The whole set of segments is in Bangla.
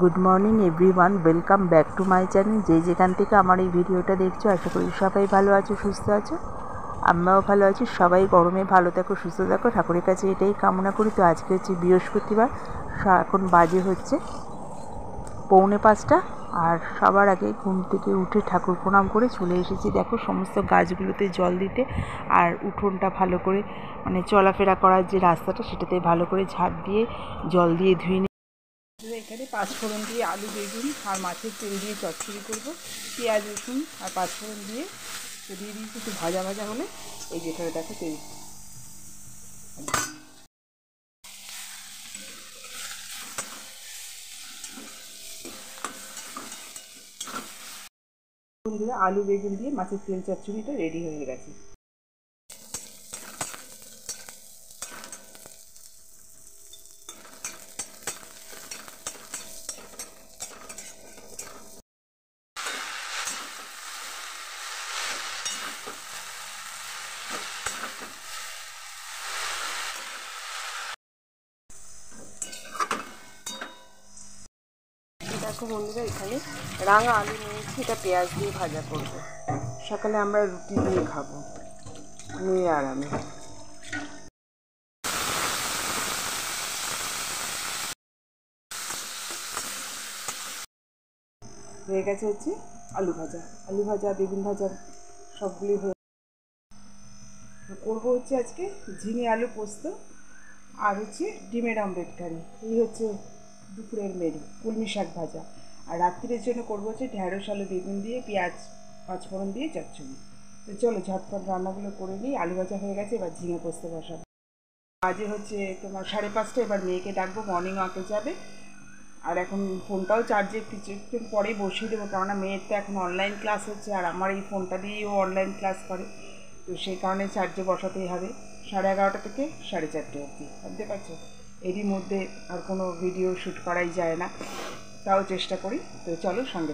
Good morning everyone, welcome back to my channel. যেখান থেকে আমার এই ভিডিওটা দেখছো, আশা করি সবাই ভালো আছো, সুস্থ আছো। আমরাও ভালো আছি। সবাই গরমে ভালো থাকো, সুস্থ থাকো, ঠাকুরের কাছে এটাই কামনা করি। তো আজকে হচ্ছে বৃহস্পতিবার, এখন বাজে হচ্ছে 4:45। আর সবার আগে ঘুম থেকে উঠে ঠাকুর প্রণাম করে চলে এসেছি দেখো সমস্ত গাছগুলোতে জল দিতে। আর উঠোনটা ভালো করে চলাফেরা করার যে রাস্তাটা, সেটাতে ভালো করে ঝাড় দিয়ে জল দিয়ে ধুয়ে নিই। এখানে পাঁচফোড়ন দিয়ে আলু, বেগুন আর মাছের তেল দিয়ে চচ্চড়ি করবো। পেঁয়াজ, রসুন আর পাঁচফোড়ন দিয়ে দিয়ে দিয়েছি। একটু ভাজা ভাজা হলে এই যেখানে দেখো তেল আলু বেগুন দিয়ে মাছের তেল চচ্চড়িটা রেডি হয়ে গেছে। দেখো বন্ধুরা, এখানে রাঙা আলু নিয়েছি, এটা পেঁয়াজ দিয়ে ভাজা করবো। সকালে আমরা রুটি দিয়ে খাবো, মেয়ে আর আমি। হয়ে গেছে হচ্ছে আলু ভাজা বেগুন ভাজা সবগুলি হয়ে করবো। হচ্ছে আজকে ঝিঙে আলু পোস্ত আর হচ্ছে ডিমের অমলেট কারি। এই হচ্ছে দুপুরের মেনু। কলমি শাক ভাজা। আর রাত্রির জন্য করবো হচ্ছে ঢ্যাঁড়স আলু বেগুন দিয়ে পেঁয়াজ পাঁচফোড়ন দিয়ে চচ্চড়ি। তো চলো ঝটপট রান্নাগুলো করে নিই। আলু ভাজা হয়ে গেছে, এবার ঝিঙে পোস্ত বসাবো। আজকে হচ্ছে তোমার 5:30। এবার মেয়েকে ডাকবো, মর্নিং ওয়াকে যাবে। আর এখন ফোনটাও চার্জে একটু পরেই বসিয়ে দেবো, কেননা মেয়ের তো এখন অনলাইন ক্লাস হচ্ছে, আর আমার এই ফোনটা দিয়েই ও অনলাইন ক্লাস করে। তো সেই কারণে চার্জে বসাতেই হবে। 11:30 থেকে 4:30 অবধি, বুঝতে পারছো। এরই মধ্যে আর কোনো ভিডিও শ্যুট করাই যায় না, তাও চেষ্টা করি। তো চলো সঙ্গে।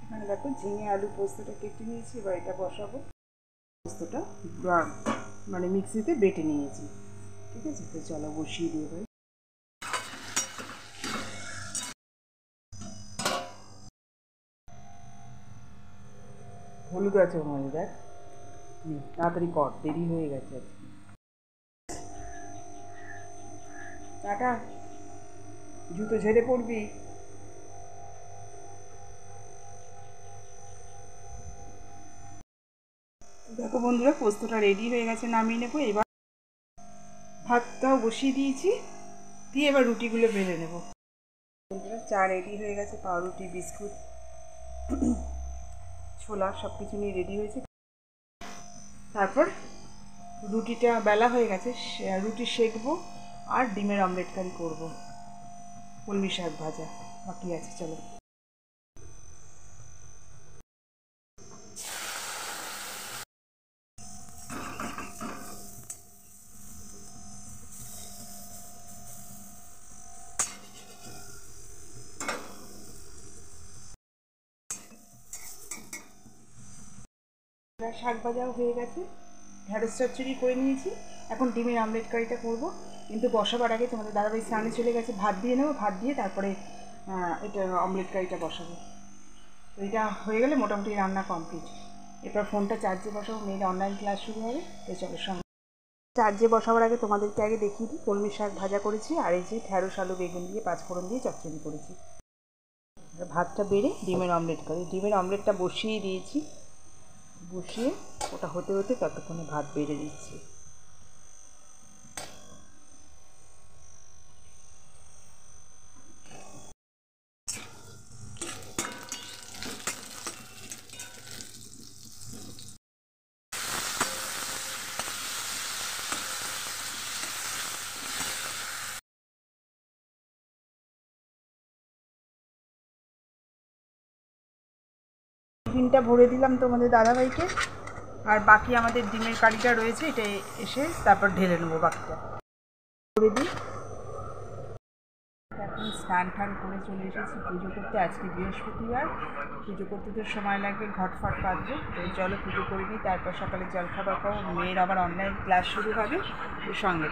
এখানে দেখো ঝিঙে আলু পোস্তটা কেটে নিয়েছি, এবার এটা বসাবো। পোস্তটা মিক্সিতে বেটে নিয়েছি, ঠিক আছে। তো চলো বসিয়ে দিয়ে ভাই। হলুদ আছে ওর দেখ, তাড়াতাড়ি কর, দেরি হয়ে গেছে। টাটা, জুতো ঝেড়ে পড়বি। দেখো বন্ধুরা, পোস্তটা রেডি হয়ে গেছে, নামিয়ে নেবো। এবার ভাতটাও বসিয়ে দিয়েছি, দিয়ে এবার রুটিগুলো বেলে নেবো। বন্ধুরা, চা রেডি হয়ে গেছে, পাউরুটি বিস্কুট ছোলা সব কিছু নিয়ে রেডি হয়েছে। তারপর রুটিটা বেলা হয়ে গেছে, রুটি সেঁকবো আর ডিমের অমলেট কারি করবো। কলমি শাক ভাজা বাকি আছে, চলো। শাক ভাজাও হয়ে গেছে, ঢ্যাঁড়স চচ্চড়ি করে নিয়েছি। এখন ডিমের অমলেট কারিটা করবো, কিন্তু বসাবার আগে তোমাদের দাদাভাই স্নানে চলে গেছে, ভাত দিয়ে নেবো। ভাত দিয়ে তারপরে এটা অমলেট কারিটা বসাবো। তো এটা হয়ে গেলে মোটামুটি রান্না কমপ্লিট। এরপর ফোনটা চার্জে বসাবো, মেয়ের অনলাইন ক্লাস শুরু হবে। তো চলো সঙ্গে। চার্জে বসাবার আগে তোমাদেরকে আগে দেখিয়ে দিই, কলমি শাক ভাজা করেছি, আর এই যে ঢ্যাঁড়স আলু বেগুন দিয়ে পাঁচফোড়ন দিয়ে চচ্চড়ি করেছি। ভাতটা বেড়ে ডিমের অমলেট করি, ডিমের অমলেটটা বসিয়ে দিয়েছি। বসিয়ে ওটা হতে হতে ততক্ষণে ভাত বেড়ে দিচ্ছি। টিফিনটা ভরে দিলাম তোমাদের দাদাভাইকে, আর বাকি আমাদের ডিমের কারিটা রয়েছে, এটা এসে তারপর ঢেলে নেবো বাকিটা। করে দিই। এখন স্নান টান করে চলে এসেছি পুজো করতে। আজকে বৃহস্পতিবার, পুজো করতে তো সময় লাগবে, ঘটফট বাঁধবে। তো চলো পুজো করে নিই, তারপর সকালে জলখাবার খাবো। মেয়ের আবার অনলাইন ক্লাস শুরু হবে, সঙ্গে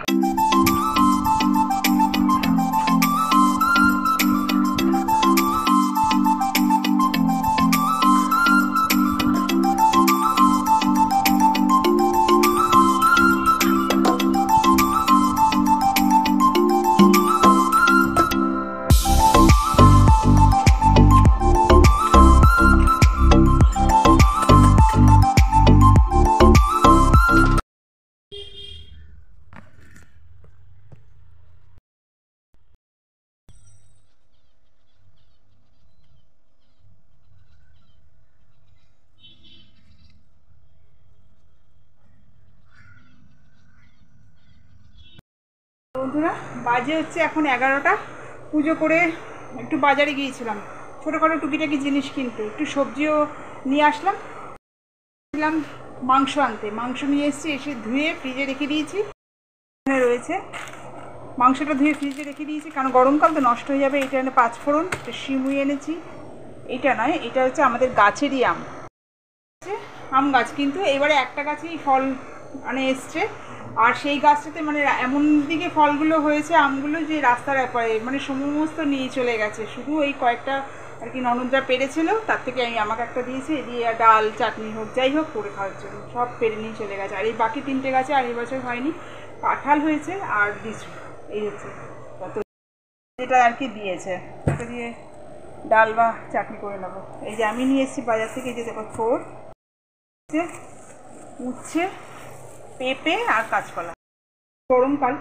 বাজে হচ্ছে এখন 11টা। পুজো করে একটু বাজারে গিয়েছিলাম ছোটোখাটো টুকিটাকি জিনিস কিনতে, একটু সবজিও নিয়ে আসলাম। মাংস আনতে, মাংস নিয়ে এসেছি, এসে ধুয়ে ফ্রিজে রেখে দিয়েছি। এখানে রয়েছে মাংসটা, ধুয়ে ফ্রিজে রেখে দিয়েছি কারণ গরমকাল তো নষ্ট হয়ে যাবে। এটা এনে 5 ফোড়ন, শিমুই এনেছি। এটা নয়, এটা হচ্ছে আমাদের গাছেরই আম গাছ, কিন্তু এবারে একটা গাছেই ফল মানে এসছে। আর সেই গাছটাতে মানে এমন দিকে ফলগুলো হয়েছে আমগুলো যে রাস্তার ব্যাপারে মানে সমস্ত নিয়ে চলে গেছে। শুধু এই কয়েকটা আর কি ননদরা পেরেছিল, তার থেকে আমাকে একটা দিয়েছে, দিয়ে ডাল চাটনি হোক যাই হোক করে খাওয়ার জন্য সব পেরে নিয়ে চলে গেছে। আর এই বাকি 3টে গাছে আর এই বছর হয়নি। কাঁঠাল হয়েছে আর লিচু, এই হচ্ছে যেটা আর কি দিয়েছে। এটা দিয়ে ডাল বা চাটনি করে নেবো। এই যে আমি নিয়ে এসেছি বাজার থেকে, এই যে দেখো থোড়, উচ্ছে, পেঁপে আর কাঁচকলা। গরমকাল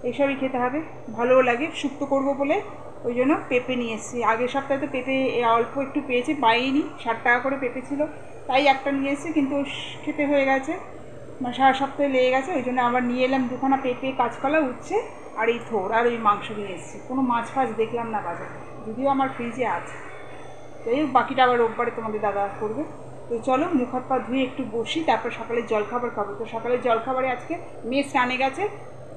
এইসবই খেতে হবে, ভালোও লাগে। শুক্তো করবো বলে ওই জন্য পেঁপে নিয়ে এসেছি। আগের সপ্তাহে তো পেঁপে অল্প একটু পেয়েছি, পাইনি, 60 টাকা করে পেঁপে ছিল, তাই একটা নিয়ে এসেছি, কিন্তু খেতে হয়ে গেছে, মানে সারা সপ্তাহে লেগে গেছে। ওই জন্য আবার নিয়ে এলাম 2খানা পেঁপে, কাঁচকলা, উচ্ছে আর এই থোড়, আর ওই মাংস নিয়ে এসেছি। কোনো মাছ ফাছ দেখলাম না বাজারে, যদিও আমার ফ্রিজে আছে। তাই বাকিটা আবার রোববারে তোমাদের দাদা করবে। তো চলো মুখ হাত পা ধুয়ে একটু বসি, তারপর সকালে জলখাবার খাবো। তো সকালের জলখাবারে আজকে মেয়ে স্নানে গেছে,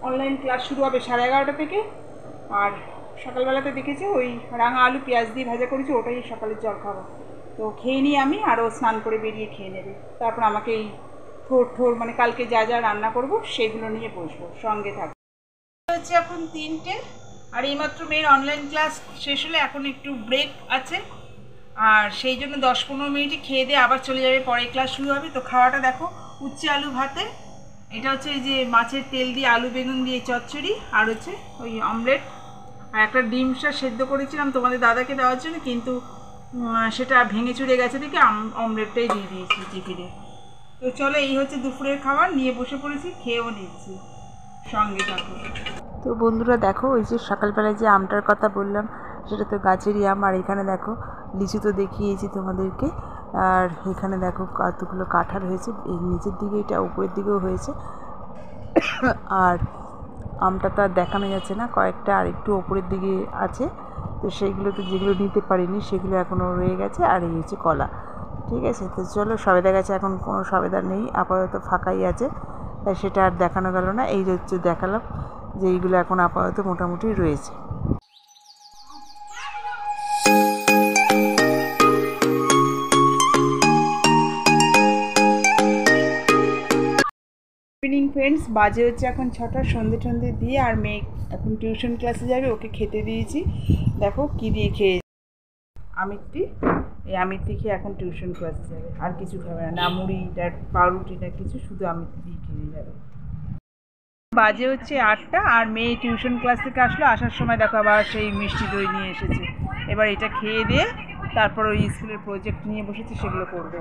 অনলাইন ক্লাস শুরু হবে 11:30 থেকে। আর সকালবেলাতে দেখেছি ওই রাঙা আলু পেঁয়াজ দিয়ে ভাজা করেছি, ওটাই সকালের জলখাবার। তো খেয়ে নিই আমি, আরও স্নান করে বেরিয়ে খেয়ে নেবে। তারপর আমাকে এই থোড় মানে কালকে যা যা রান্না করব সেগুলো নিয়ে বসবো, সঙ্গে থাকবো। হচ্ছে এখন 3টে, আর এইমাত্র মেয়ের অনলাইন ক্লাস শেষ হলে এখন একটু ব্রেক আছে, আর সেই জন্য 10-15 মিনিটে খেয়ে দিয়ে আবার চলে যাবে, পরে ক্লাস শুরু হবে। তো খাওয়াটা দেখো, উচ্ছে আলু ভাতে, এটা হচ্ছে এই যে মাছের তেল দিয়ে আলু বেগুন দিয়ে চচ্চড়ি, আর হচ্ছে ওই অমলেট, আর একটা ডিমটা সেদ্ধ করেছিলাম তোমাদের দাদাকে দেওয়ার জন্য, কিন্তু সেটা ভেঙে চুরে গেছে দেখে অমলেটটাই দিয়ে দিয়েছি টিফিনে। তো চলো, এই হচ্ছে দুপুরের খাবার, নিয়ে বসে পড়েছি, খেয়েও নিচ্ছি, সঙ্গে থাকো। তো বন্ধুরা দেখো, ওই যে সকালবেলায় যে আমটার কথা বললাম সেটা তো গাছেরই আম। আর এখানে দেখো লিচু তো দেখিয়েছি তোমাদেরকে, আর এখানে দেখো কতগুলো কাঁঠাল হয়েছে, এই নিচের দিকে, এটা উপরের দিকেও হয়েছে। আর আমটা তো আর দেখানো যাচ্ছে না, কয়েকটা আর একটু ওপরের দিকে আছে, তো সেইগুলো তো যেগুলো নিতে পারিনি সেগুলো এখনও রয়ে গেছে। আর এই হচ্ছে কলা, ঠিক আছে। তো চলো, সবেদা গাছে এখন কোনো সবেদা নেই, আপাতত ফাঁকাই আছে, তাই সেটা আর দেখানো গেল না। এই হচ্ছে দেখালাম যে এইগুলো এখন আপাতত মোটামুটি রয়েছে। ইভিনিং ফ্রেন্ডস, বাজে হচ্ছে এখন 6টা, সন্ধে দিয়ে, আর মেয়ে এখন টিউশন ক্লাসে যাবে, ওকে খেতে দিয়েছি। দেখো কী দিয়ে খেয়ে, আমিত্তি, এই আমিত্তি খেয়ে এখন টিউশন ক্লাসে যাবে, আর কিছু খাবে না, মুড়ি পাউরুটি না কিছু, শুধু আমিত্তি দিয়ে খেয়ে যাবে। বাজে হচ্ছে 8টা, আর মেয়ে টিউশন ক্লাস থেকে আসলো, আসার সময় দেখো আবার সেই মিষ্টি দই নিয়ে এসেছে। এবার এটা খেয়ে দিয়ে তারপর ওই স্কুলের প্রজেক্ট নিয়ে বসেছে, সেগুলো করবে।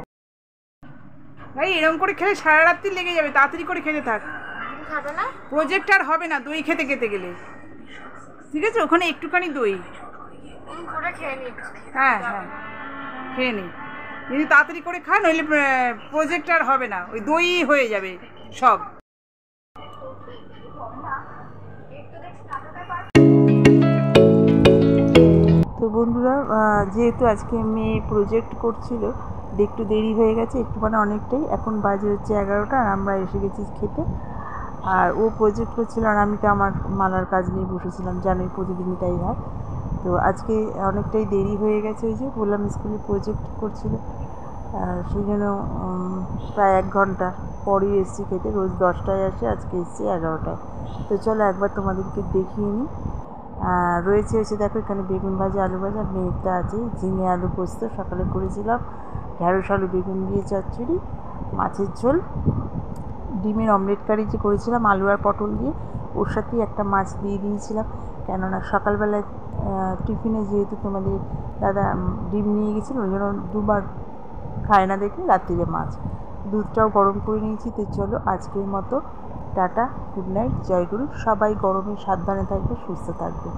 ভাই এরকম করে খেলে সারা রাত্রি লেগে যাবে, তাড়াতাড়ি করে খেতে থাক, খাবে না, প্রজেক্ট আর হবে না দই খেতে গেলে, ঠিক আছে। ওখানে একটুখানি দই হ্যাঁ খেয়ে নি, কিন্তু তাড়াতাড়ি করে খা, নইলে প্রজেক্ট আর হবে না, ওই দই হয়ে যাবে সব। তো বন্ধুরা, যেহেতু আজকে মেয়ে প্রজেক্ট করছিল, একটু দেরি হয়ে গেছে, একটু মানে অনেকটাই, এখন বাজে হচ্ছে 11টা, আর আমরা এসে গেছি খেতে। আর ও প্রজেক্ট করছিল, আর আমি তো আমার মালার কাজ নিয়ে বসেছিলাম, জানোই প্রতিদিনই তাই হয়। তো আজকে অনেকটাই দেরি হয়ে গেছে, ওই যে বললাম স্কুলে প্রজেক্ট করছিল, সেই জন্য প্রায় 1 ঘন্টা পরেই এসেছি খেতে। রোজ 10টায় আসে, আজকে এসেছি 11টায়। তো চলো একবার তোমাদেরকে দেখিয়ে নিই। রয়েছে হচ্ছে দেখো, এখানে বেগুন ভাজা, আলু ভাজা, মেয়েটা আছে ঝিঙে আলু পোস্ত সকালে করেছিলাম, ঢ্যাঁড়স আলু বেগুন দিয়ে চচ্চড়ি, মাছের ঝোল, ডিমের অমলেট কারি যে করেছিলাম আলু আর পটল দিয়ে, ওর সাথেই একটা মাছ দিয়ে দিয়েছিলাম, কেননা সকালবেলায় টিফিনে যেহেতু তোমাদের দাদা ডিম নিয়ে গেছিল, ওই জন্য 2বার খায় না দেখে রাত্রিরে মাছ। দুধটাও গরম করে নিয়েছি। তো চলো আজকের মতো টাটা, গুড নাইট, জয়গুরু। সবাই গরমে সাবধানে থাকবে, সুস্থ থাকবে।